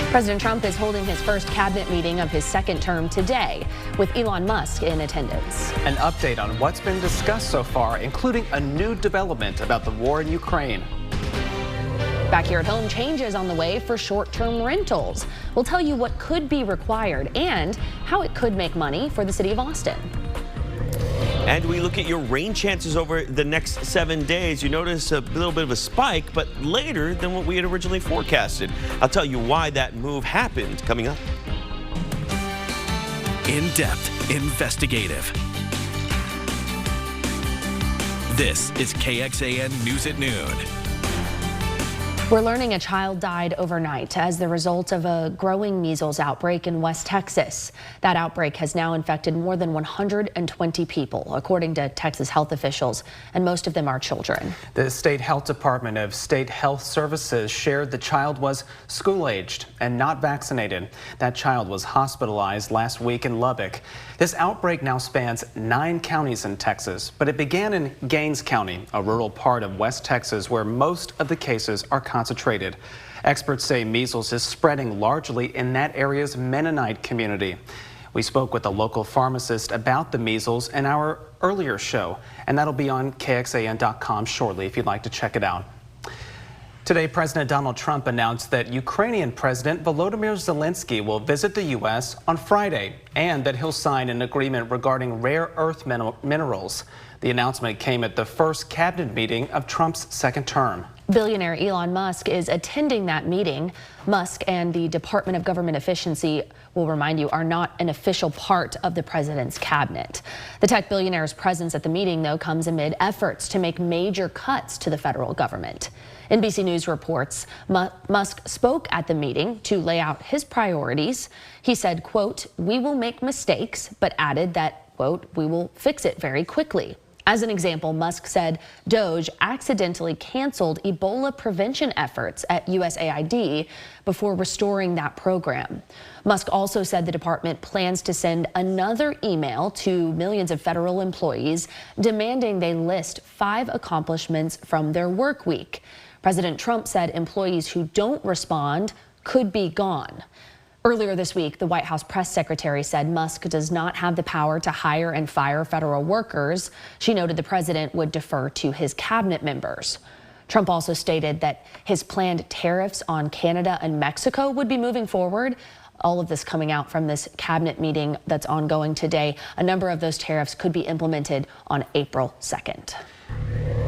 President Trump is holding his first cabinet meeting of his second term today, with Elon Musk in attendance. An update on what's been discussed so far, including a new development about the war in Ukraine. Back here at home, changes on the way for short-term rentals. We'll tell you what could be required and how it could make money for the city of Austin. And we look at your rain chances over the next 7 days. You notice a little bit of a spike, but later than what we had originally forecasted. I'll tell you why that move happened coming up. In-depth, investigative. This is KXAN News at Noon. We're learning a child died overnight as the result of a growing measles outbreak in West Texas. That outbreak has now infected more than 120 people, according to Texas health officials, and most of them are children. The State Health Department of State Health Services shared the child was school-aged and not vaccinated. That child was hospitalized last week in Lubbock. This outbreak now spans 9 counties in Texas, but it began in Gaines County, a rural part of West Texas where most of the cases are concentrated. Experts say measles is spreading largely in that area's Mennonite community. We spoke with a local pharmacist about the measles in our earlier show, and that'll be on KXAN.com shortly if you'd like to check it out. Today, President Donald Trump announced that Ukrainian President Volodymyr Zelensky will visit the U.S. on Friday and that he'll sign an agreement regarding rare earth minerals. The announcement came at the first cabinet meeting of Trump's second term. Billionaire Elon Musk is attending that meeting. Musk and the Department of Government Efficiency, will remind you, are not an official part of the president's cabinet. The tech billionaire's presence at the meeting, though, comes amid efforts to make major cuts to the federal government. NBC News reports Musk spoke at the meeting to lay out his priorities. He said, quote, "We will make mistakes," but added that, quote, "we will fix it very quickly." As an example, Musk said DOJ accidentally canceled Ebola prevention efforts at USAID before restoring that program. Musk also said the department plans to send another email to millions of federal employees demanding they list 5 accomplishments from their work week. President Trump said employees who don't respond could be gone. Earlier this week, the White House press secretary said Musk does not have the power to hire and fire federal workers. She noted the president would defer to his cabinet members. Trump also stated that his planned tariffs on Canada and Mexico would be moving forward. All of this coming out from this cabinet meeting that's ongoing today. A number of those tariffs could be implemented on April 2nd.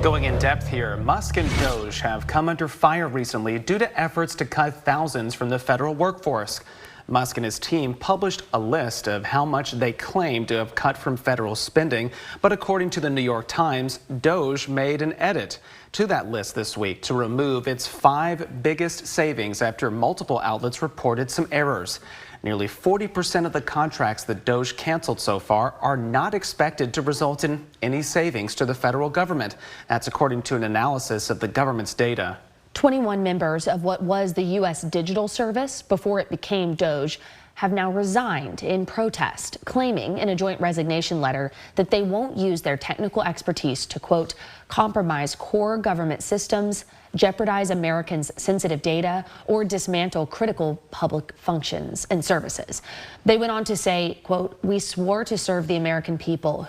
Going in depth here, Musk and DOJ have come under fire recently due to efforts to cut thousands from the federal workforce. Musk and his team published a list of how much they claim to have cut from federal spending, but according to the New York Times, DOJ made an edit to that list this week to remove its 5 biggest savings after multiple outlets reported some errors. Nearly 40% of the contracts that DOJ canceled so far are not expected to result in any savings to the federal government. That's according to an analysis of the government's data. 21 members of what was the U.S. Digital Service before it became DOJ have now resigned in protest, claiming in a joint resignation letter that they won't use their technical expertise to, quote, compromise core government systems, jeopardize Americans' sensitive data, or dismantle critical public functions and services. They went on to say, quote, "We swore to serve the American people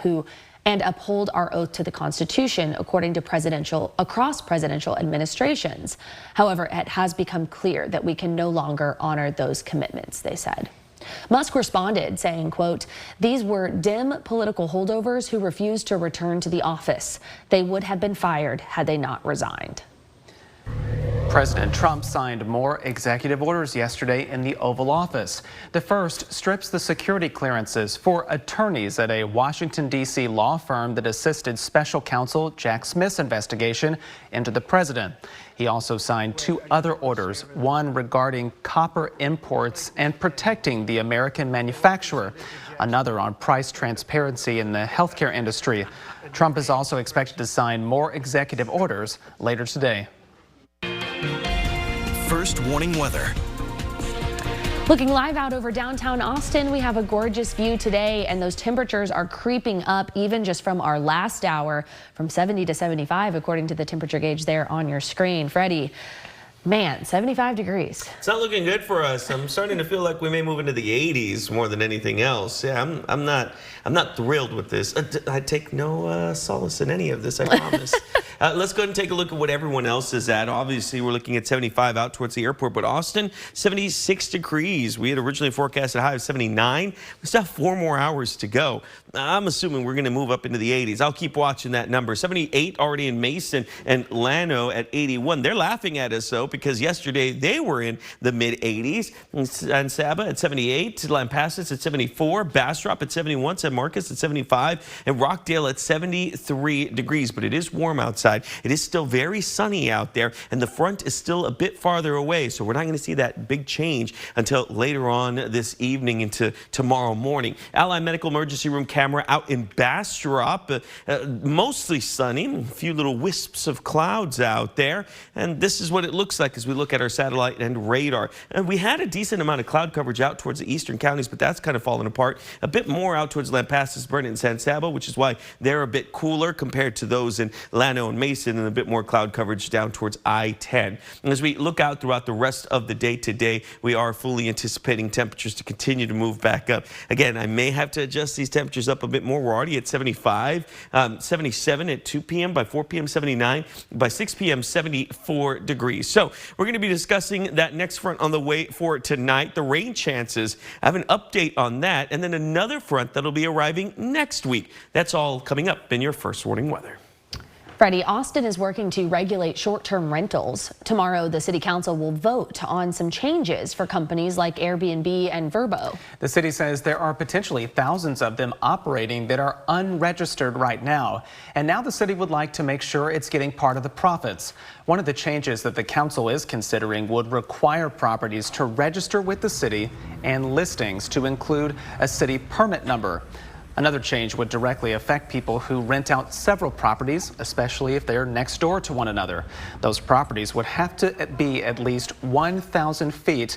and uphold our oath to the Constitution," according to across presidential administrations. However, it has become clear that we can no longer honor those commitments, they said. Musk responded saying, quote, "These were dim political holdovers who refused to return to the office. They would have been fired had they not resigned." President Trump signed more executive orders yesterday in the Oval Office. The first strips the security clearances for attorneys at a Washington, D.C. law firm that assisted special counsel Jack Smith's investigation into the president. He also signed 2 other orders, one regarding copper imports and protecting the American manufacturer, another on price transparency in the healthcare industry. Trump is also expected to sign more executive orders later today. First warning weather. Looking live out over downtown Austin, we have a gorgeous view today, and those temperatures are creeping up even just from our last hour, from 70 to 75, according to the temperature gauge there on your screen. Freddie, Man, 75 degrees. It's not looking good for us. I'm starting to feel like we may move into the 80s more than anything else. Yeah, I'm not thrilled with this. I take no solace in any of this, I promise. Let's go ahead and take a look at what everyone else is at. Obviously, we're looking at 75 out towards the airport, but Austin, 76 degrees. We had originally forecasted a high of 79. We still have 4 more hours to go. I'm assuming we're going to move up into the 80s. I'll keep watching that number. 78 already in Mason, and Llano at 81. They're laughing at us, though, because yesterday they were in the mid-80s. San Saba at 78, Lampasas at 74, Bastrop at 71, San Marcos at 75, and Rockdale at 73 degrees. But it is warm outside. It is still very sunny out there, and the front is still a bit farther away, so we're not going to see that big change until later on this evening into tomorrow morning. Allied Medical Emergency Room camera out in Bastrop, mostly sunny, a few little wisps of clouds out there, and this is what it looks like as we look at our satellite and radar. And we had a decent amount of cloud coverage out towards the eastern counties, but that's kind of fallen apart. A bit more out towards Lampasas, Burnett, and San Saba, which is why they're a bit cooler compared to those in Llano and Mason, and a bit more cloud coverage down towards I-10. And as we look out throughout the rest of the day today, we are fully anticipating temperatures to continue to move back up. Again, I may have to adjust these temperatures up a bit more. We're already at 75, 77 at 2 p.m. By 4 p.m., 79. By 6 p.m., 74 degrees. So we're going to be discussing that next front on the way for tonight, the rain chances. I have an update on that, and then another front that'll be arriving next week. That's all coming up in your First Warning Weather. Freddie, Austin is working to regulate short-term rentals. Tomorrow, the city council will vote on some changes for companies like Airbnb and Vrbo. The city says there are potentially thousands of them operating that are unregistered right now. And now the city would like to make sure it's getting part of the profits. One of the changes that the council is considering would require properties to register with the city and listings to include a city permit number. Another change would directly affect people who rent out several properties, especially if they're next door to one another. Those properties would have to be at least 1,000 feet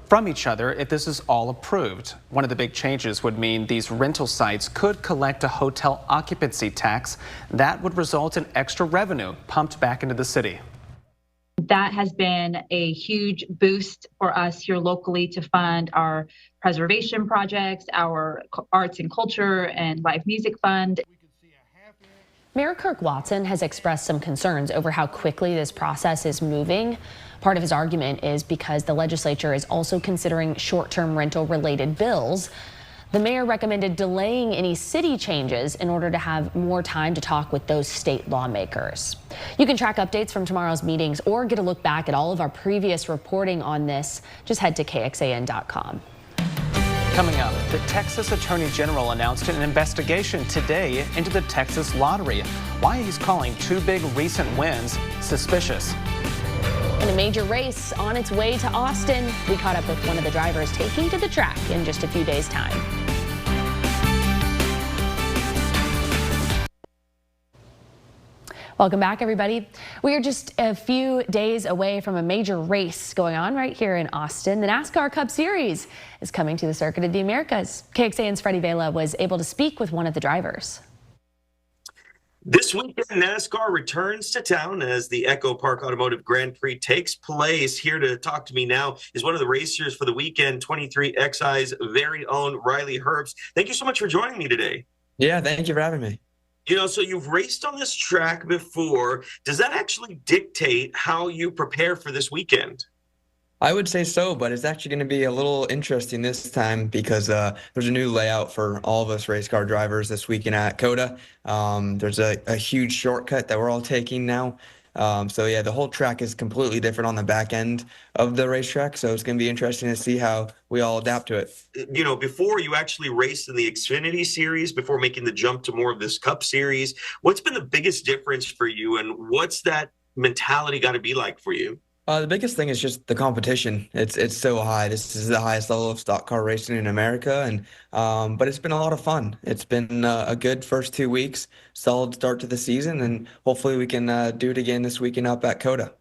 from each other if this is all approved. One of the big changes would mean these rental sites could collect a hotel occupancy tax. That would result in extra revenue pumped back into the city. That has been a huge boost for us here locally to fund our preservation projects, our arts and culture and live music fund. Mayor Kirk Watson has expressed some concerns over how quickly this process is moving. Part of his argument is because the legislature is also considering short-term rental related bills. The mayor recommended delaying any city changes in order to have more time to talk with those state lawmakers. You can track updates from tomorrow's meetings or get a look back at all of our previous reporting on this. Just head to KXAN.com. Coming up, the Texas Attorney General announced an investigation today into the Texas lottery. Why he's calling 2 big recent wins suspicious. In a major race on its way to Austin, we caught up with one of the drivers taking to the track in just a few days' time. Welcome back, everybody. We are just a few days away from a major race going on right here in Austin. The NASCAR Cup Series is coming to the Circuit of the Americas. KXAN's Freddie Vela was able to speak with one of the drivers. This weekend, NASCAR returns to town as the Echo Park Automotive Grand Prix takes place. Here to talk to me now is one of the racers for the weekend, 23XI's very own Riley Herbst. Thank you so much for joining me today. Yeah, thank you for having me. You know, so you've raced on this track before. Does that actually dictate how you prepare for this weekend? I would say so, but it's actually going to be a little interesting this time because there's a new layout for all of us race car drivers this weekend at COTA. There's a huge shortcut that we're all taking now. So yeah, the whole track is completely different on the back end of the racetrack. So it's going to be interesting to see how we all adapt to it. You know, before you actually raced in the Xfinity Series, before making the jump to more of this Cup Series, what's been the biggest difference for you, and what's that mentality got to be like for you? The biggest thing is just the competition. It's so high. This is the highest level of stock car racing in America, and but it's been a lot of fun. It's been a good first 2 weeks, solid start to the season, and hopefully we can do it again this weekend up at COTA.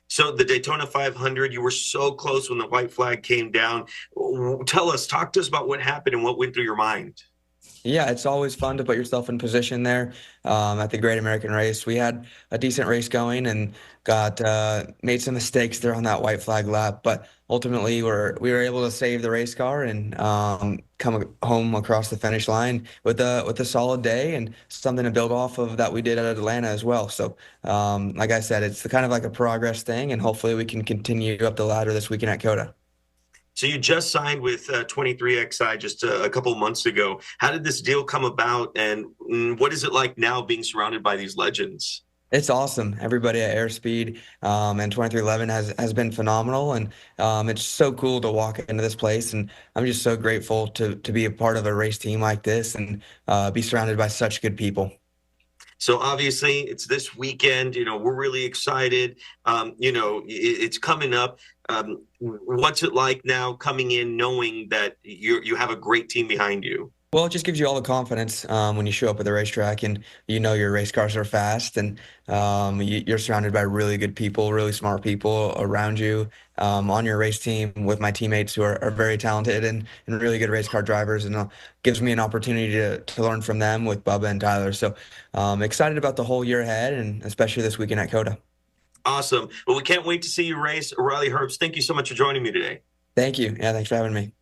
So the Daytona 500, you were so close when the white flag came down. Talk to us about what happened and what went through your mind. Yeah, it's always fun to put yourself in position there at the Great American Race. We had a decent race going and got made some mistakes there on that white flag lap, but ultimately we were able to save the race car and come home across the finish line with a solid day and something to build off of that we did at Atlanta as well. So, like I said, it's kind of like a progress thing, and hopefully we can continue up the ladder this weekend at Coda. So you just signed with 23XI just a couple months ago. How did this deal come about, and what is it like now being surrounded by these legends? It's awesome. Everybody at Airspeed and 2311 has been phenomenal, and it's so cool to walk into this place. And I'm just so grateful to be a part of a race team like this and be surrounded by such good people. So obviously it's this weekend, we're really excited. It's coming up. What's it like now coming in knowing that you have a great team behind you? Well, it just gives you all the confidence when you show up at the racetrack and your race cars are fast and you're surrounded by really good people, really smart people around you on your race team with my teammates who are very talented and really good race car drivers, and gives me an opportunity to learn from them with Bubba and Tyler. So excited about the whole year ahead, and especially this weekend at Coda. Awesome. Well, we can't wait to see you race. Riley Herbst, thank you so much for joining me today. Thank you. Yeah, thanks for having me.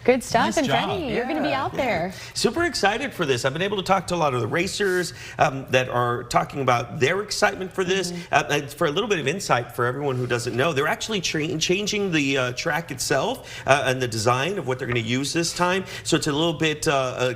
Good stuff. Nice and job. Freddie, you're going to be out there. Super excited for this. I've been able to talk to a lot of the racers that are talking about their excitement for this. For a little bit of insight for everyone who doesn't know, they're actually changing the track itself and the design of what they're going to use this time. So it's a little bit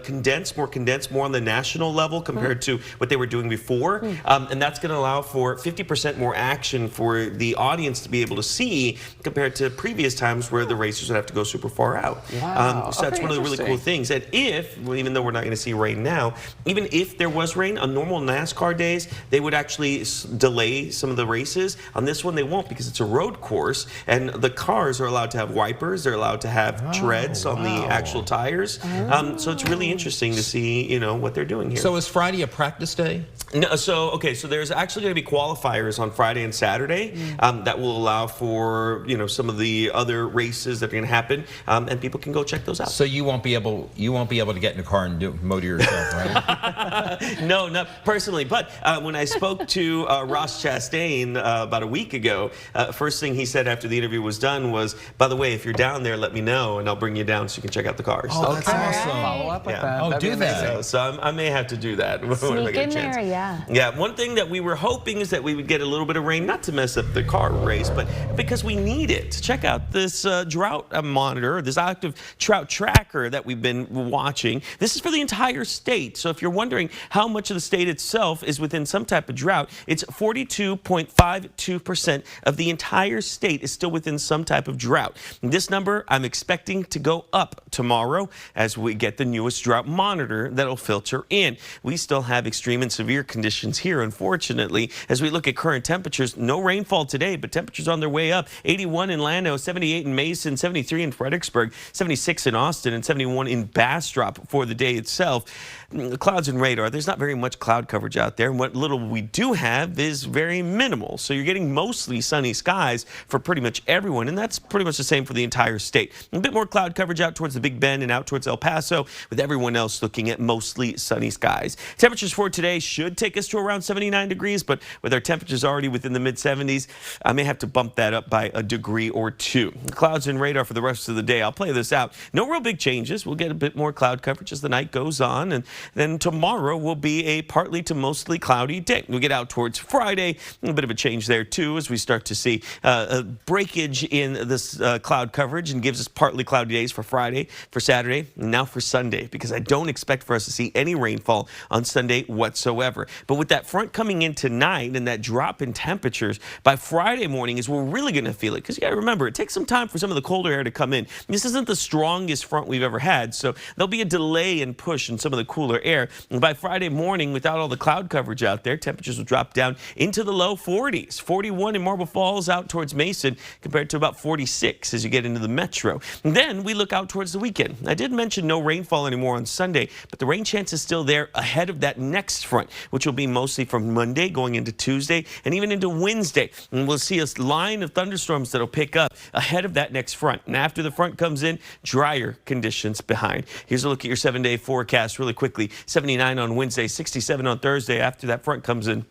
condensed, more on the national level compared to what they were doing before. And that's going to allow for 50% more action for the audience to be able to see compared to previous times where the racers would have to go super far out. Wow. So that's one of the really cool things. And even though we're not going to see rain now, even if there was rain on normal NASCAR days, they would actually delay some of the races. On this one, they won't, because it's a road course, and the cars are allowed to have wipers. They're allowed to have treads on the actual tires. So it's really interesting to see, what they're doing here. So is Friday a practice day? No, so there's actually going to be qualifiers on Friday and Saturday that will allow for some of the other races that are going to happen, and people can go check those out. So you won't be able to get in a car and motor yourself, right? No, not personally. But when I spoke to Ross Chastain about a week ago, first thing he said after the interview was done was, "By the way, if you're down there, let me know, and I'll bring you down so you can check out the cars." Oh, that's awesome. Follow up with that. Oh, That'd be do that. amazing. So I may have to do that when I Sneak get a in chance. there, yeah. Yeah, one thing that we were hoping is that we would get a little bit of rain, not to mess up the car race, but because we need it. Check out this drought monitor, this active drought tracker that we've been watching. This is for the entire state. So if you're wondering how much of the state itself is within some type of drought, it's 42.52% of the entire state is still within some type of drought. This number I'm expecting to go up tomorrow as we get the newest drought monitor that'll filter in. We still have extreme and severe conditions here, unfortunately. As we look at current temperatures, no rainfall today, but temperatures on their way up. 81 in Llano, 78 in Mason, 73 in Fredericksburg, 76 in Austin, and 71 in Bastrop for the day itself. The clouds and radar, there's not very much cloud coverage out there, and what little we do have is very minimal. So you're getting mostly sunny skies for pretty much everyone, and that's pretty much the same for the entire state. A bit more cloud coverage out towards the Big Bend and out towards El Paso, with everyone else looking at mostly sunny skies. Temperatures for today should take us to around 79 degrees, but with our temperatures already within the mid-70s, I may have to bump that up by a degree or two. Clouds and radar for the rest of the day. I'll play this out. No real big changes. We'll get a bit more cloud coverage as the night goes on, and then tomorrow will be a partly to mostly cloudy day. We get out towards Friday, a bit of a change there too as we start to see a breakage in this cloud coverage, and gives us partly cloudy days for Friday, for Saturday, and now for Sunday, because I don't expect for us to see any rainfall on Sunday whatsoever. But with that front coming in tonight and that drop in temperatures, by Friday morning is we're really going to feel it, because you got to remember, it takes some time for some of the colder air to come in. This isn't the strongest front we've ever had, so there'll be a delay and push in some of the cooler air. And by Friday morning, without all the cloud coverage out there, temperatures will drop down into the low 40s. 41 in Marble Falls out towards Mason compared to about 46 as you get into the metro. And then we look out towards the weekend. I did mention no rainfall anymore on Sunday, but the rain chance is still there ahead of that next front, which will be mostly from Monday going into Tuesday and even into Wednesday. And we'll see a line of thunderstorms that'll pick up ahead of that next front. And after the front comes in, drier conditions behind. Here's a look at your 7-day forecast really quickly. 79 on Wednesday, 67 on Thursday. After that front comes in,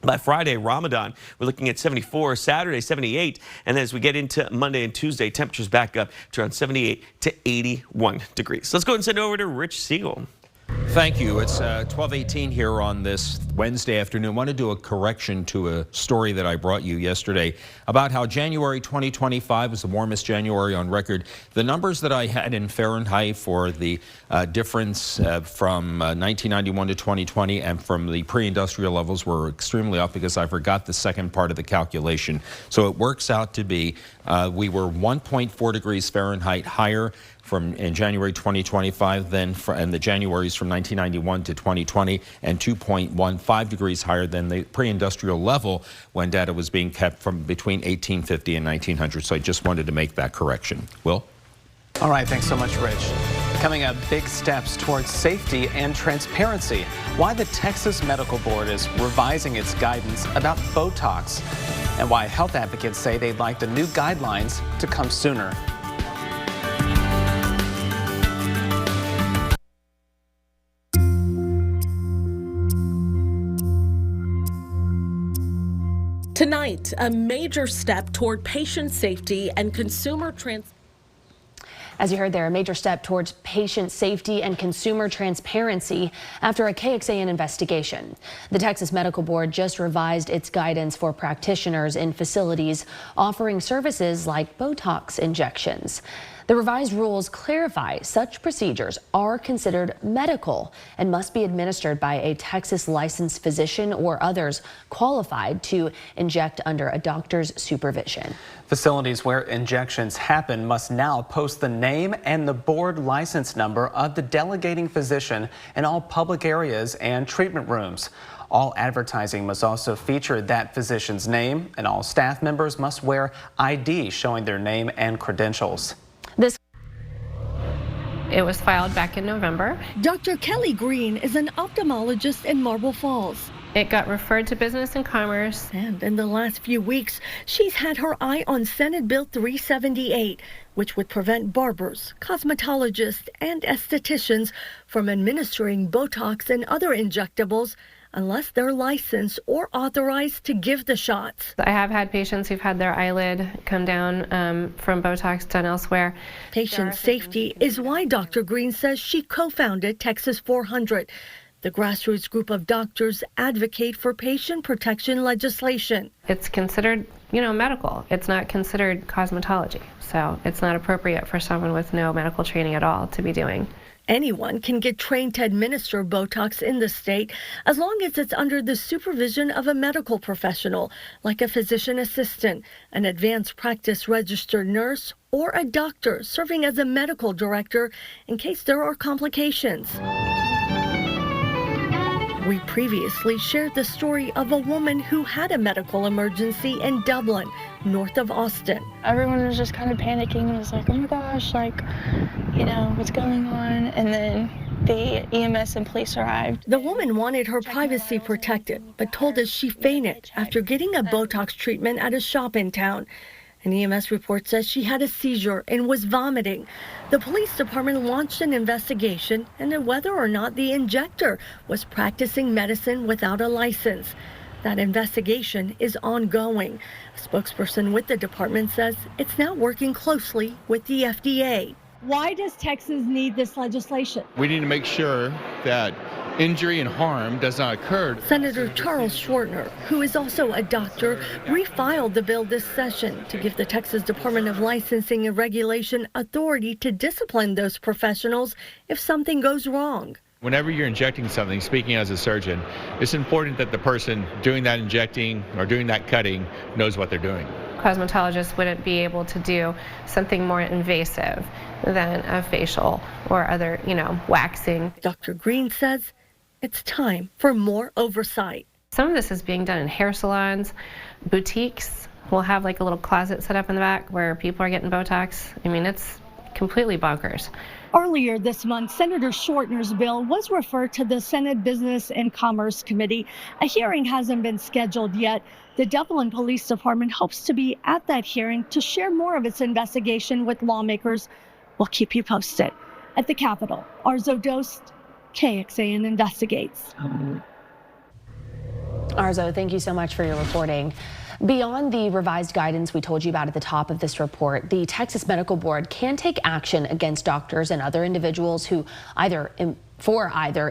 by Friday, Ramadan, we're looking at 74, Saturday 78, and as we get into Monday and Tuesday, temperatures back up to around 78 to 81 degrees. Let's go and send it over to Rich Siegel. Thank you. It's 12:18 here on this Wednesday afternoon. I want to do a correction to a story that I brought you yesterday about how January 2025 was the warmest January on record. The numbers that I had in Fahrenheit for the difference from 1991 to 2020 and from the pre-industrial levels were extremely off because I forgot the second part of the calculation. So it works out to be we were 1.4 degrees Fahrenheit higher in January 2025 and the Januaries from 1991 to 2020, and 2.15 degrees higher than the pre-industrial level when data was being kept from between 1850 and 1900. So I just wanted to make that correction. Will? All right, thanks so much, Rich. Coming up, big steps towards safety and transparency. Why the Texas Medical Board is revising its guidance about Botox, and why health advocates say they'd like the new guidelines to come sooner. Tonight, a major step toward patient safety and consumer As you heard there, a major step towards patient safety and consumer transparency after a KXAN investigation. The Texas Medical Board just revised its guidance for practitioners in facilities offering services like Botox injections. The revised rules clarify such procedures are considered medical and must be administered by a Texas licensed physician or others qualified to inject under a doctor's supervision. Facilities where injections happen must now post the name and the board license number of the delegating physician in all public areas and treatment rooms. All advertising must also feature that physician's name, and all staff members must wear ID showing their name and credentials. It was filed back in November. Dr. Kelly Green is an ophthalmologist in Marble Falls. It got referred to Business and Commerce. And in the last few weeks, she's had her eye on Senate Bill 378, which would prevent barbers, cosmetologists, and estheticians from administering Botox and other injectables unless they're licensed or authorized to give the shots. I have had patients who've had their eyelid come down from Botox done elsewhere. Patient safety is why Dr. Green says she co-founded Texas 400. The grassroots group of doctors advocate for patient protection legislation. It's considered, medical. It's not considered cosmetology. So it's not appropriate for someone with no medical training at all to be doing. Anyone can get trained to administer Botox in the state as long as it's under the supervision of a medical professional, like a physician assistant, an advanced practice registered nurse, or a doctor serving as a medical director in case there are complications. We previously shared the story of a woman who had a medical emergency in Dublin, north of Austin. Everyone was just kind of panicking and was like, oh my gosh, what's going on? And then the EMS and police arrived. The woman wanted her privacy protected, but told us she fainted after getting a Botox treatment at a shop in town. An EMS report says she had a seizure and was vomiting. The police department launched an investigation into whether or not the injector was practicing medicine without a license. That investigation is ongoing. A spokesperson with the department says it's now working closely with the FDA. Why does Texas need this legislation? We need to make sure that injury and harm does not occur. Senator Charles Schwartner, who is also a doctor, refiled the bill this session to give the Texas Department of Licensing and Regulation authority to discipline those professionals if something goes wrong. Whenever you're injecting something, speaking as a surgeon, it's important that the person doing that injecting or doing that cutting knows what they're doing. Cosmetologists wouldn't be able to do something more invasive than a facial or other, waxing. Dr. Green says it's time for more oversight. Some of this is being done in hair salons, boutiques. We'll have like a little closet set up in the back where people are getting Botox. It's completely bonkers. Earlier this month, Senator Schwartner's bill was referred to the Senate Business and Commerce Committee. A hearing hasn't been scheduled yet. The Dublin Police Department hopes to be at that hearing to share more of its investigation with lawmakers. We'll keep you posted. At the Capitol, Arzo Dost, KXAN Investigates. Arzo, thank you so much for your reporting. Beyond the revised guidance we told you about at the top of this report, the Texas Medical Board can take action against doctors and other individuals who either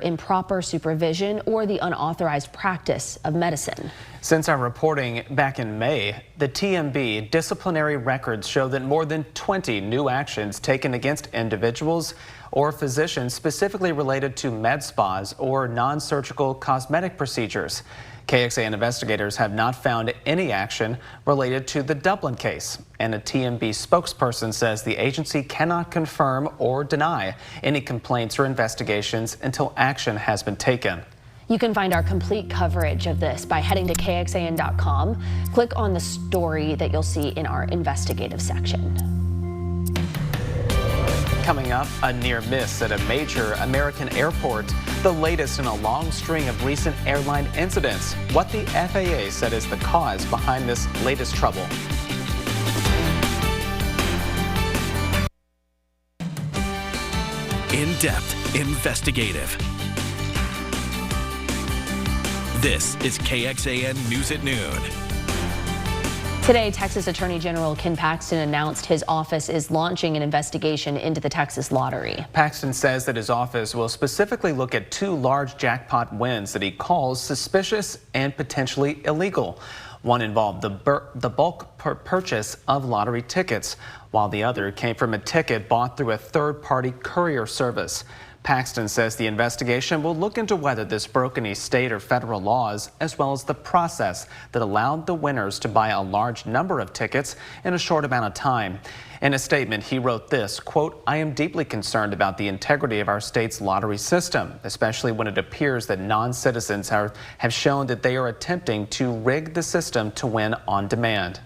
improper supervision or the unauthorized practice of medicine. Since our reporting back in May, the TMB disciplinary records show that more than 20 new actions taken against individuals or physicians specifically related to med spas or non-surgical cosmetic procedures. KXAN investigators have not found any action related to the Dublin case, and a TMB spokesperson says the agency cannot confirm or deny any complaints or investigations until action has been taken. You can find our complete coverage of this by heading to KXAN.com. Click on the story that you'll see in our investigative section. Coming up, a near miss at a major American airport, the latest in a long string of recent airline incidents. What the FAA said is the cause behind this latest trouble. In-depth, investigative. This is KXAN News at Noon. Today, Texas Attorney General Ken Paxton announced his office is launching an investigation into the Texas lottery. Paxton says that his office will specifically look at 2 large jackpot wins that he calls suspicious and potentially illegal. One involved the bulk purchase of lottery tickets, while the other came from a ticket bought through a third-party courier service. Paxton says the investigation will look into whether this broke any state or federal laws, as well as the process that allowed the winners to buy a large number of tickets in a short amount of time. In a statement, he wrote this, quote, "I am deeply concerned about the integrity of our state's lottery system, especially when it appears that non-citizens have shown that they are attempting to rig the system to win on demand."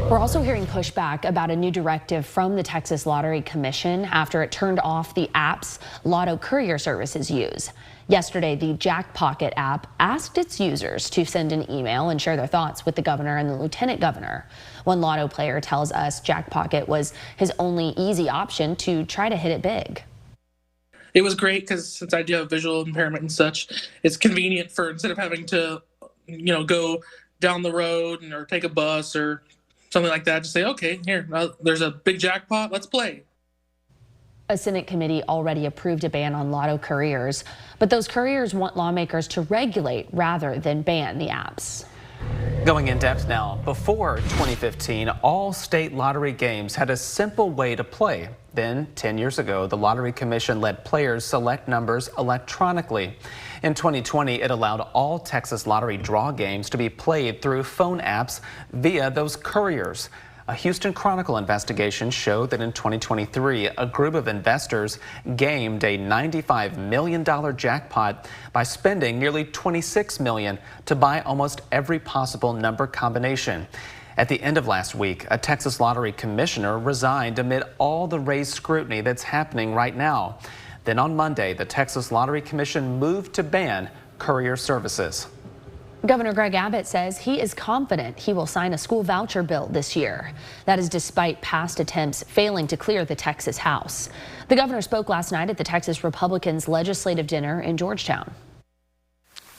We're also hearing pushback about a new directive from the Texas Lottery Commission after it turned off the apps Lotto courier services use. Yesterday, the Jackpocket app asked its users to send an email and share their thoughts with the governor and the lieutenant governor. One Lotto player tells us Jackpocket was his only easy option to try to hit it big. It was great because since I do have visual impairment and such, it's convenient for instead of having to, go down the road or take a bus or something like that, just say, okay, here, there's a big jackpot, let's play. A Senate committee already approved a ban on Lotto couriers, but those couriers want lawmakers to regulate rather than ban the apps. Going in depth now, before 2015, all state lottery games had a simple way to play. Then, 10 years ago, the Lottery Commission let players select numbers electronically. In 2020, it allowed all Texas lottery draw games to be played through phone apps via those couriers. A Houston Chronicle investigation showed that in 2023, a group of investors gamed a $95 million jackpot by spending nearly $26 million to buy almost every possible number combination. At the end of last week, a Texas lottery commissioner resigned amid all the raised scrutiny that's happening right now. Then on Monday, the Texas Lottery Commission moved to ban courier services. Governor Greg Abbott says he is confident he will sign a school voucher bill this year. That is despite past attempts failing to clear the Texas House. The governor spoke last night at the Texas Republicans' legislative dinner in Georgetown.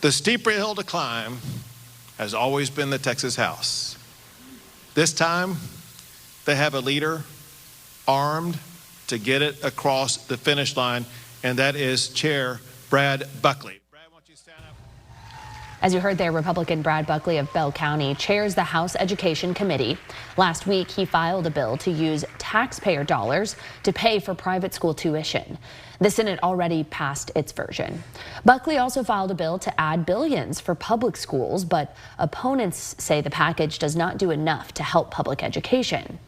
The steeper hill to climb has always been the Texas House. This time, they have a leader armed to get it across the finish line, and that is Chair Brad Buckley. As you heard there, Republican Brad Buckley of Bell County chairs the House Education Committee. Last week, he filed a bill to use taxpayer dollars to pay for private school tuition. The Senate already passed its version. Buckley also filed a bill to add billions for public schools, but opponents say the package does not do enough to help public education.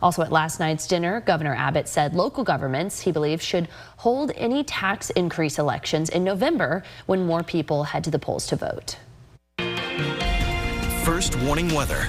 Also at last night's dinner, Governor Abbott said local governments, he believes, should hold any tax increase elections in November when more people head to the polls to vote. First warning weather.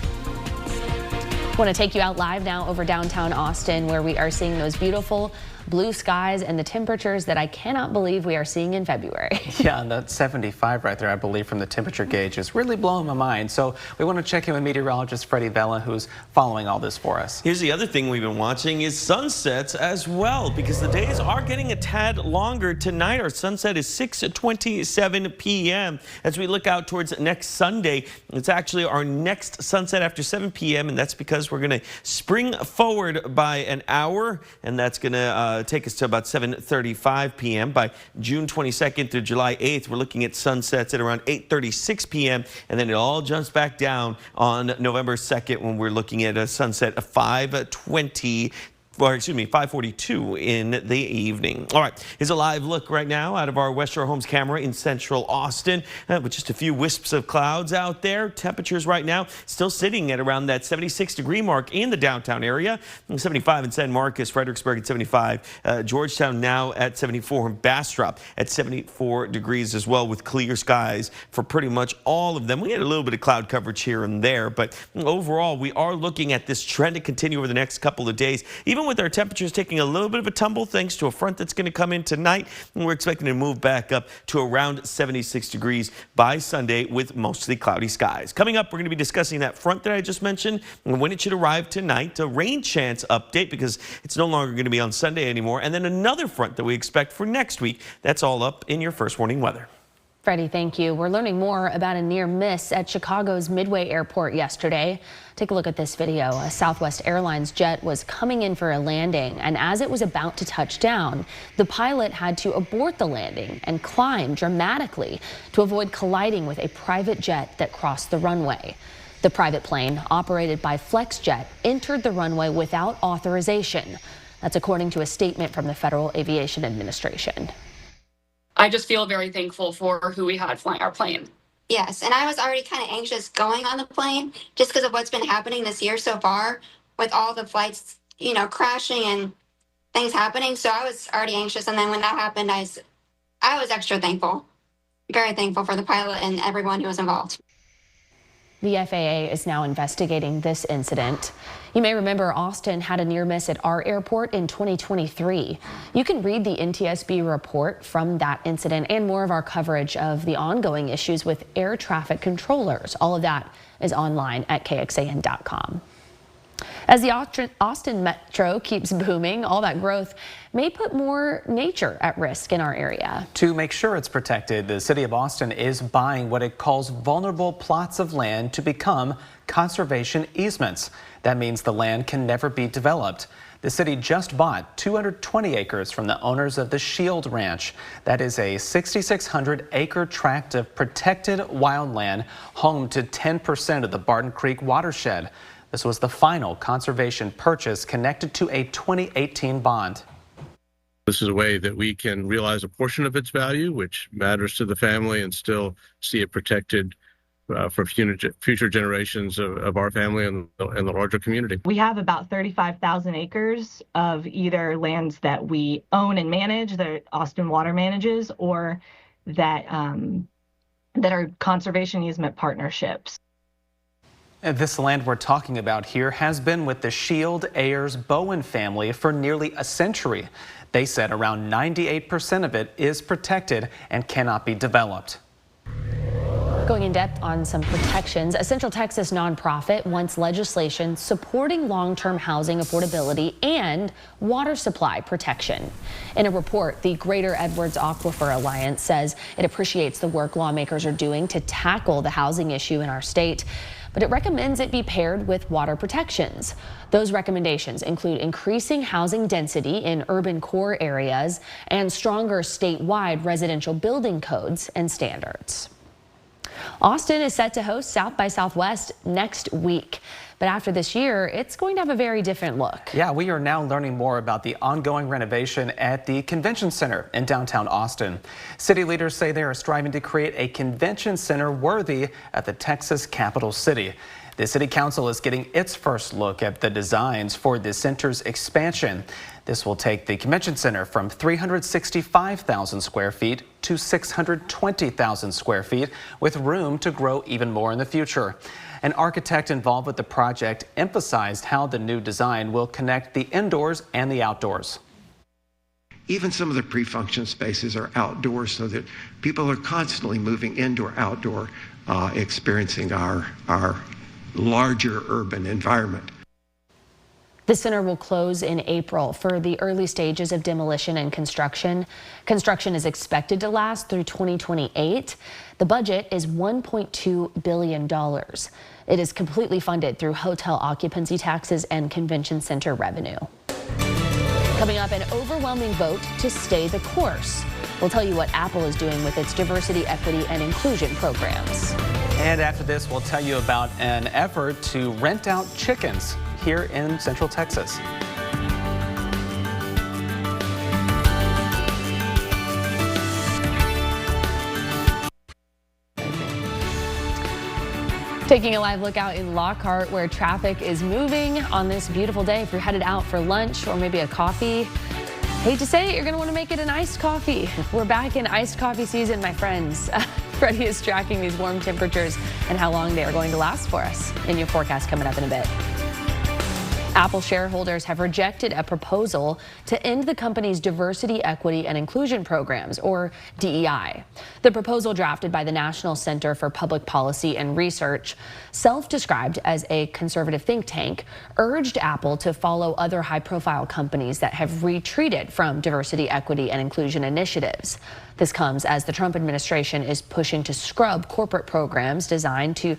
Want to take you out live now over downtown Austin, where we are seeing those beautiful blue skies and the temperatures that I cannot believe we are seeing in February. Yeah, and that 75 right there, I believe, from the temperature gauge is really blowing my mind. So we want to check in with meteorologist Freddie Vela, who's following all this for us. Here's the other thing we've been watching is sunsets as well, because the days are getting a tad longer. Tonight, our sunset is 6:27 p.m. As we look out towards next Sunday, it's actually our next sunset after 7 p.m., and that's because we're going to spring forward by an hour, and that's going to take us to about 7:35 p.m. By June 22nd through July 8th, we're looking at sunsets at around 8:36 p.m. and then it all jumps back down on November 2nd when we're looking at a sunset of 5:42 in the evening. All right, here's a live look right now out of our West Shore Homes camera in central Austin with just a few wisps of clouds out there. Temperatures right now still sitting at around that 76-degree mark in the downtown area. 75 in San Marcos, Fredericksburg at 75, Georgetown now at 74, and Bastrop at 74 degrees as well, with clear skies for pretty much all of them. We had a little bit of cloud coverage here and there, but overall we are looking at this trend to continue over the next couple of days, even with our temperatures taking a little bit of a tumble thanks to a front that's going to come in tonight. And we're expecting to move back up to around 76 degrees by Sunday with mostly cloudy skies. Coming up, we're going to be discussing that front that I just mentioned and when it should arrive tonight, a rain chance update because it's no longer going to be on Sunday anymore, and then another front that we expect for next week. That's all up in your first warning weather. Freddie, thank you. We're learning more about a near miss at Chicago's Midway Airport yesterday. Take a look at this video. A Southwest Airlines jet was coming in for a landing, and as it was about to touch down, the pilot had to abort the landing and climb dramatically to avoid colliding with a private jet that crossed the runway. The private plane, operated by FlexJet, entered the runway without authorization. That's according to a statement from the Federal Aviation Administration. I just feel very thankful for who we had flying our plane. Yes, and I was already kind of anxious going on the plane just because of what's been happening this year so far with all the flights, crashing and things happening. So I was already anxious. And then when that happened, I was extra thankful, very thankful for the pilot and everyone who was involved. The FAA is now investigating this incident. You may remember Austin had a near miss at our airport in 2023. You can read the NTSB report from that incident and more of our coverage of the ongoing issues with air traffic controllers. All of that is online at KXAN.com. As the Austin Metro keeps booming, all that growth may put more nature at risk in our area. To make sure it's protected, the city of Austin is buying what it calls vulnerable plots of land to become conservation easements. That means the land can never be developed. The city just bought 220 acres from the owners of the Shield Ranch. That is a 6,600-acre tract of protected wildland, home to 10% of the Barton Creek watershed. This was the final conservation purchase connected to a 2018 bond. This is a way that we can realize a portion of its value, which matters to the family, and still see it protected for future generations of our family and the larger community. We have about 35,000 acres of either lands that we own and manage, that Austin Water manages, or that are conservation easement partnerships. And this land we're talking about here has been with the Shield, Ayers, Bowen family for nearly a century. They said around 98% of it is protected and cannot be developed. Going in depth on some protections, a Central Texas nonprofit wants legislation supporting long-term housing affordability and water supply protection. In a report, the Greater Edwards Aquifer Alliance says it appreciates the work lawmakers are doing to tackle the housing issue in our state, but it recommends it be paired with water protections. Those recommendations include increasing housing density in urban core areas and stronger statewide residential building codes and standards. Austin is set to host South by Southwest next week. But after this year, it's going to have a very different look. Yeah, we are now learning more about the ongoing renovation at the Convention Center in downtown Austin. City leaders say they are striving to create a convention center worthy of the Texas capital city. The City Council is getting its first look at the designs for the center's expansion. This will take the Convention Center from 365,000 square feet to 620,000 square feet, with room to grow even more in the future. An architect involved with the project emphasized how the new design will connect the indoors and the outdoors. Even some of the pre-function spaces are outdoors so that people are constantly moving indoor, outdoor, experiencing our larger urban environment. The center will close in April for the early stages of demolition and construction. Construction is expected to last through 2028. The budget is $1.2 billion. It is completely funded through hotel occupancy taxes and convention center revenue. Coming up, an overwhelming vote to stay the course. We'll tell you what Apple is doing with its diversity, equity, and inclusion programs. And after this, we'll tell you about an effort to rent out chickens here in Central Texas. Taking a live look out in Lockhart, where traffic is moving on this beautiful day. If you're headed out for lunch or maybe a coffee, hate to say it, you're going to want to make it an iced coffee. We're back in iced coffee season, my friends. Freddie is tracking these warm temperatures and how long they are going to last for us in your forecast coming up in a bit. Apple shareholders have rejected a proposal to end the company's diversity, equity, and inclusion programs, or DEI. The proposal, drafted by the National Center for Public Policy and Research, self-described as a conservative think tank, urged Apple to follow other high-profile companies that have retreated from diversity, equity, and inclusion initiatives. This comes as the Trump administration is pushing to scrub corporate programs designed to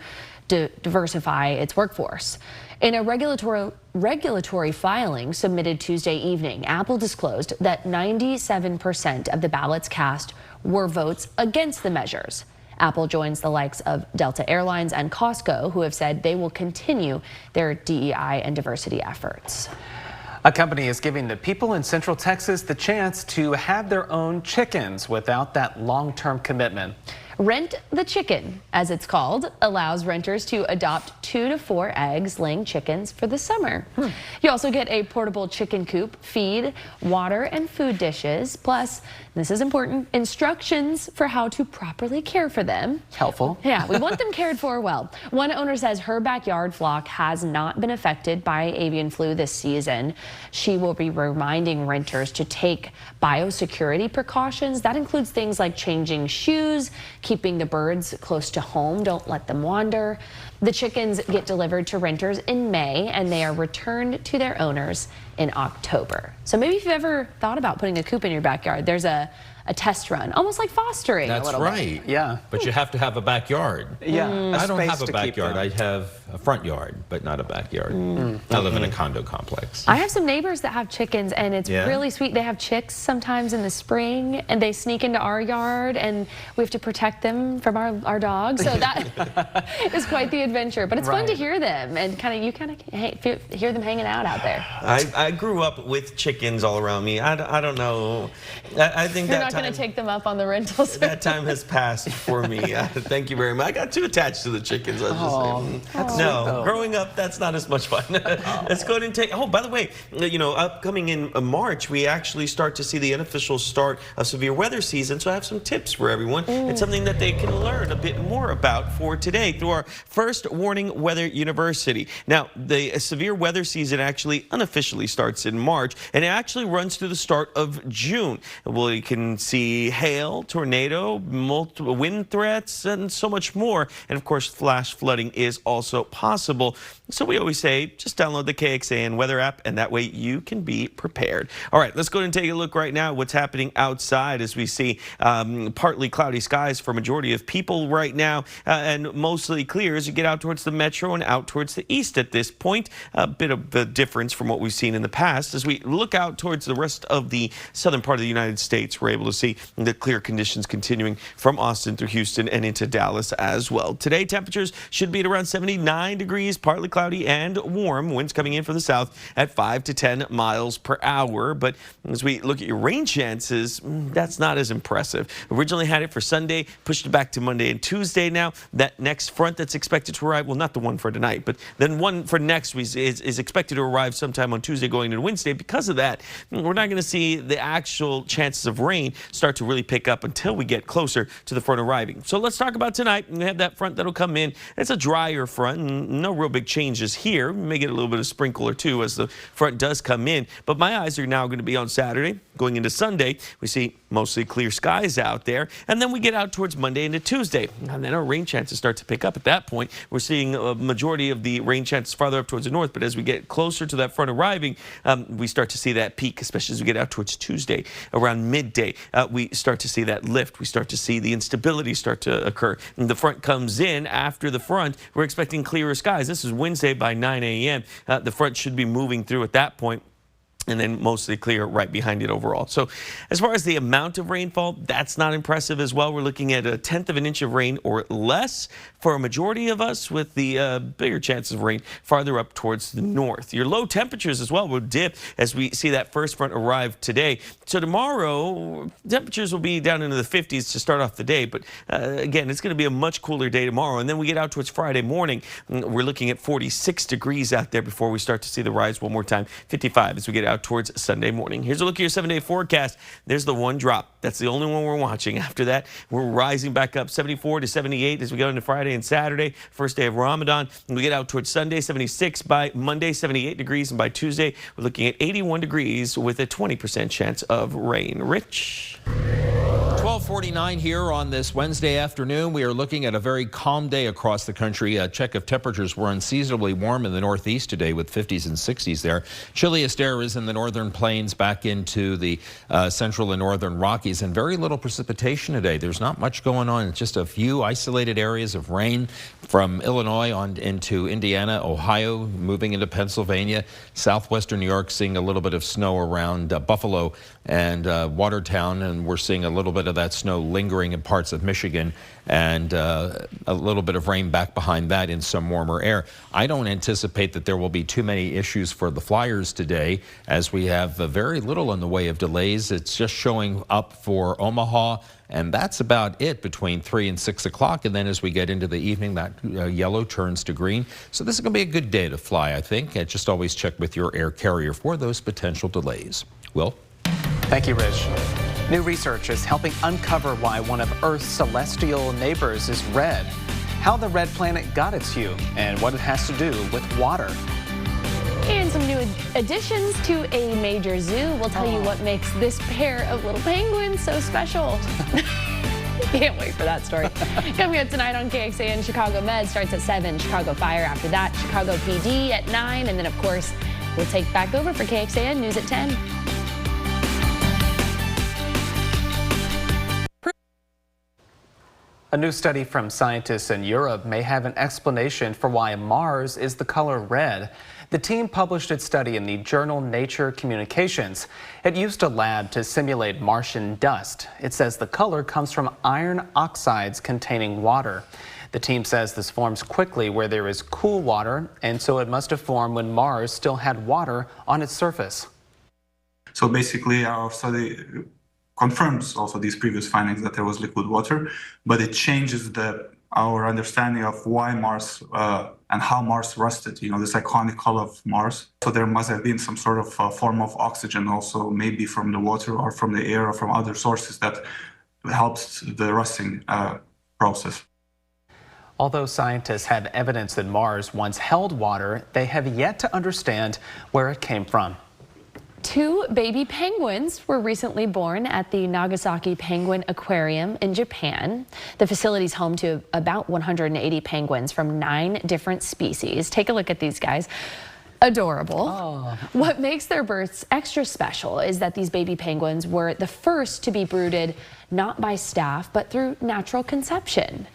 diversify its workforce. In a regulatory filing submitted Tuesday evening, Apple disclosed that 97% of the ballots cast were votes against the measures. Apple joins the likes of Delta Airlines and Costco, who have said they will continue their DEI and diversity efforts. A company is giving the people in Central Texas the chance to have their own chickens without that long-term commitment. Rent the Chicken, as it's called, allows renters to adopt 2 to 4 eggs-laying chickens for the summer. You also get a portable chicken coop, feed, water, and food dishes. Plus, this is important, instructions for how to properly care for them. Helpful. Yeah, we want them cared for well. One owner says her backyard flock has not been affected by avian flu this season. She will be reminding renters to take biosecurity precautions. That includes things like changing shoes, keeping the birds close to home, don't let them wander. The chickens get delivered to renters in May, and they are returned to their owners in October. So maybe if you've ever thought about putting a coop in your backyard, there's a test run, almost like fostering. That's a little right. bit. Yeah. But you have to have a backyard. Yeah. I don't have a backyard. I have a front yard, but not a backyard. I live in a condo complex. I have some neighbors that have chickens, and it's really sweet. They have chicks sometimes in the spring, and they sneak into our yard, and we have to protect them from our dogs. So that is quite the adventure. But it's fun to hear them, and you hear them hanging out there. I grew up with chickens all around me. I don't know. I think You're not going to take them up on the rentals. That time has passed for me. Thank you very much. I got too attached to the chickens. Growing up, that's not as much fun. Let's go ahead and take. Oh, by the way, upcoming in March, we actually start to see the unofficial start of severe weather season. So I have some tips for everyone. It's something that they can learn a bit more about for today through our First Warning Weather University. Now, the severe weather season actually unofficially starts in March, and it actually runs through the start of June. Well, you can see hail, tornado, multiple wind threats, and so much more. And of course, flash flooding is also possible. So we always say, just download the KXAN weather app, and that way you can be prepared. All right, let's go ahead and take a look right now at what's happening outside as we see partly cloudy skies for a majority of people right now, and mostly clear as you get out towards the metro and out towards the east at this point. A bit of a difference from what we've seen in the past. As we look out towards the rest of the southern part of the United States, we're able to see the clear conditions continuing from Austin through Houston and into Dallas as well. Today, temperatures should be at around 79 degrees, partly cloudy and warm. Winds coming in from the south at 5 to 10 miles per hour. But as we look at your rain chances, that's not as impressive. Originally had it for Sunday, pushed it back to Monday and Tuesday now. That next front that's expected to arrive, well, not the one for tonight, but then one for next week is expected to arrive sometime on Tuesday going into Wednesday. Because of that, we're not going to see the actual chances of rain start to really pick up until we get closer to the front arriving. So let's talk about tonight. We have that front that'll come in. It's a drier front. No real big changes here. We may get a little bit of sprinkle or two as the front does come in. But my eyes are now going to be on Saturday. Going into Sunday, we see mostly clear skies out there. And then we get out towards Monday into Tuesday. And then our rain chances start to pick up at that point. We're seeing a majority of the rain chances farther up towards the north. But as we get closer to that front arriving, we start to see that peak, especially as we get out towards Tuesday. Around midday, we start to see that lift. We start to see the instability start to occur. And the front comes in. After the front, we're expecting clearer skies. This is Wednesday by 9 a.m. The front should be moving through at that point, and then mostly clear right behind it overall. So as far as the amount of rainfall, that's not impressive as well. We're looking at 1/10 of an inch of rain or less for a majority of us, with the bigger chances of rain farther up towards the north. Your low temperatures as well will dip as we see that first front arrive today. So tomorrow, temperatures will be down into the 50s to start off the day. But again, it's going to be a much cooler day tomorrow. And then we get out towards Friday morning. We're looking at 46 degrees out there before we start to see the rise one more time. 55 as we get out towards Sunday morning. Here's a look at your 7-day forecast. There's the one drop. That's the only one we're watching. After that, we're rising back up 74 to 78 as we go into Friday and Saturday, first day of Ramadan. And we get out towards Sunday, 76. By Monday, 78 degrees. And by Tuesday, we're looking at 81 degrees with a 20% chance of rain. Rich? 12:49 here on this Wednesday afternoon. We are looking at a very calm day across the country. A check of temperatures were unseasonably warm in the northeast today with 50s and 60s there. Chilliest air is in the northern plains back into the central and northern Rockies, and very little precipitation today. There's not much going on. It's just a few isolated areas of rain from Illinois on into Indiana, Ohio, moving into Pennsylvania, southwestern New York, seeing a little bit of snow around Buffalo and Watertown, and we're seeing a little bit of that snow lingering in parts of Michigan, and a little bit of rain back behind that in some warmer air. I don't anticipate that there will be too many issues for the Flyers today, as we have very little in the way of delays. It's just showing up for Omaha, and that's about it between 3 and 6 o'clock. And then as we get into the evening, that yellow turns to green. So this is going to be a good day to fly, I think. And just always check with your air carrier for those potential delays. Will? Thank you, Rich. New research is helping uncover why one of Earth's celestial neighbors is red, how the red planet got its hue, and what it has to do with water. And some new additions to a major zoo. We'll tell you what makes this pair of little penguins so special. Can't wait for that story. Coming up tonight on KXAN, Chicago Med starts at 7, Chicago Fire after that, Chicago PD at 9, and then, of course, we'll take back over for KXAN News at 10. A new study from scientists in Europe may have an explanation for why Mars is the color red. The team published its study in the journal Nature Communications. It used a lab to simulate Martian dust. It says the color comes from iron oxides containing water. The team says this forms quickly where there is cool water, and so it must have formed when Mars still had water on its surface. So basically our study confirms also these previous findings that there was liquid water, but it changes our understanding of why Mars and how Mars rusted, this iconic color of Mars. So there must have been some sort of form of oxygen also, maybe from the water or from the air or from other sources that helps the rusting process. Although scientists have evidence that Mars once held water, they have yet to understand where it came from. 2 baby penguins were recently born at the Nagasaki Penguin Aquarium in Japan. The facility is home to about 180 penguins from 9 different species. Take a look at these guys. Adorable. Oh. What makes their births extra special is that these baby penguins were the first to be brooded not by staff, but through natural conception.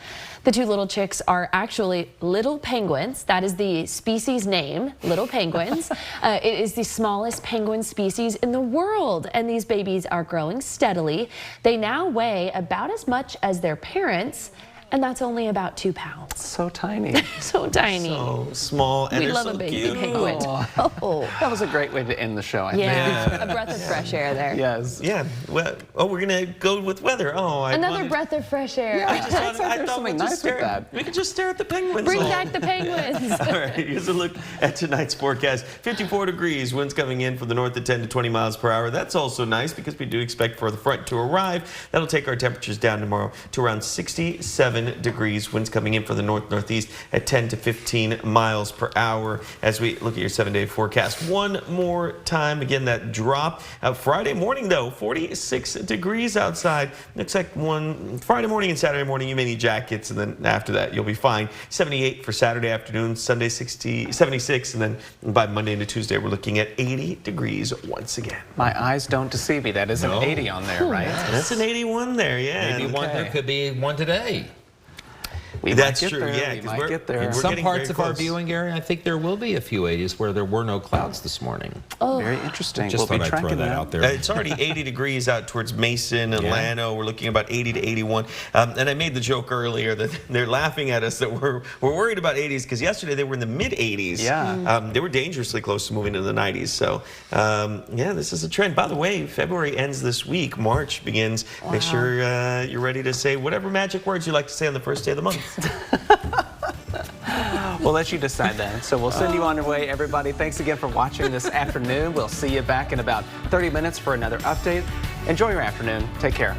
The 2 little chicks are actually little penguins. That is the species name, little penguins. It is the smallest penguin species in the world, and these babies are growing steadily. They now weigh about as much as their parents, and that's only about 2 pounds. So tiny. So tiny. So small, and we they're love so a baby cute. penguin. Oh. That was a great way to end the show, I think. Yeah, a breath of fresh air there. Yes. Yeah. Well, we're going to go with weather. Another breath of fresh air. Yeah, I thought something nice with that. We could just stare at the penguins. Bring back the penguins. All right, here's a look at tonight's forecast. 54 degrees, winds coming in from the north at 10 to 20 miles per hour. That's also nice because we do expect for the front to arrive. That'll take our temperatures down tomorrow to around 67 7 degrees. Winds coming in from the north-northeast at 10 to 15 miles per hour as we look at your 7-day forecast. One more time, again, that drop. Friday morning, though, 46 degrees outside. Looks like Friday morning and Saturday morning, you may need jackets, and then after that, you'll be fine. 78 for Saturday afternoon, Sunday 76, and then by Monday into Tuesday, we're looking at 80 degrees once again. My eyes don't deceive me. That is an 80 on there, right? That's an 81 there, yeah. Maybe one. There could be one today. That's true, there. yeah. We might get there. In some parts of our viewing area, I think there will be a few 80s where there were no clouds this morning. Oh, very interesting. Just thought I'd throw that out there. It's already 80 degrees out towards Mason and Llano. We're looking about 80 to 81. And I made the joke earlier that they're laughing at us that we're worried about 80s because yesterday they were in the mid 80s. Yeah. They were dangerously close to moving into the 90s. So, yeah, this is a trend. By the way, February ends this week. March begins. Wow. Make sure you're ready to say whatever magic words you like to say on the first day of the month. We'll let you decide then. So we'll send you on your way, everybody. Thanks again for watching this afternoon. We'll see you back in about 30 minutes for another update. Enjoy your afternoon. Take care.